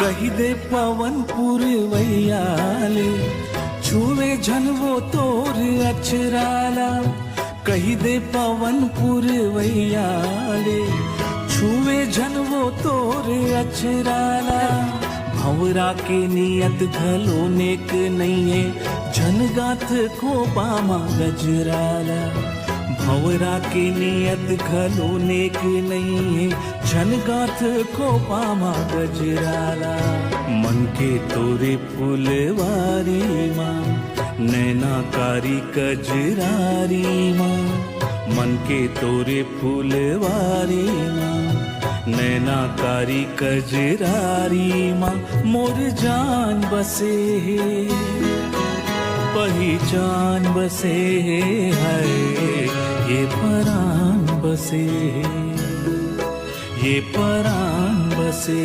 कही दे पवन पुरवैयाले छुवे झन वो तोर अचराला। कही दे पवन पुरवैयाले छुवे झन वो तोर अचराला। भंवरा के नियत घलो नेक नहीं है झन गाथ को पामा गजराला। भंवरा के नियत घलो नेक नहीं है झन गाथ को पामा गजराला। मन के तोरे फुलवारी माँ नैनाकारी कजरारी माँ। मन के तोरे फुलवारी माँ नैनाकारी कजरारी माँ। मोर जान बसे पहचान बसे है ये परान बसे ये परान बसे।